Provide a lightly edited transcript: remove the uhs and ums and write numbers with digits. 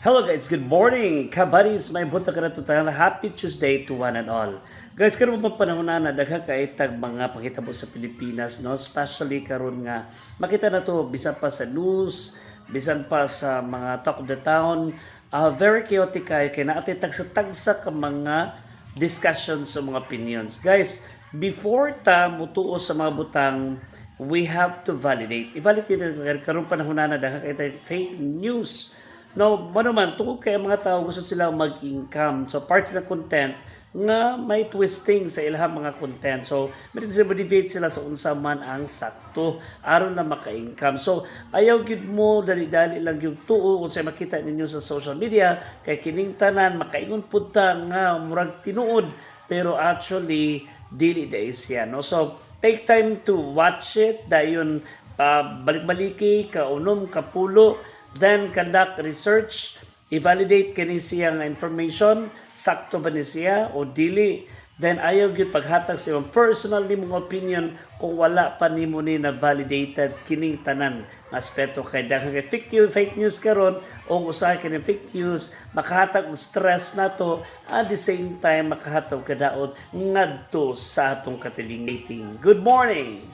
Hello guys, good morning! Kabadis, may buta ka na tutang happy Tuesday to one and all. Guys, karon mo panahon na dagha kay tag mga panghitabo sa Pilipinas, no? Especially karon nga makita na to bisan pa sa news, bisan pa sa mga talk of the town, very chaotic kay naati tagsa ka mga discussions sa mga opinions. Guys, before ta mutuo sa mga butang, we have to validate. I-validate karon panahon na dagha kay tag fake news. No, manuman tungkol kay mga tao gusto sila mag-income. So parts ng content nga may twisting sa ilang mga content. So motivate sila sa unsa man ang sakto aron na maka-income. So ayaw gid mo dali-dali lang yung tuo kung sa makita ninyo sa social media kay kining tanan makaingon pud ta nga murag tinuod pero actually dili dai siya, no? So take time to watch it dayon balik-baliki ka unom kapulo, then conduct research, i-validate kini siya nga information, sakto ba ni siya o dili. Then ayaw gyud paghatag sa imong personal nimong opinion kung wala pa nimo ni na validated kining tanan nga aspeto kay dahil kay fake news karon o usahay kini fake news makahatag og stress nato at the same time makahatag kadaot ngadto sa atong katilingating. Good morning.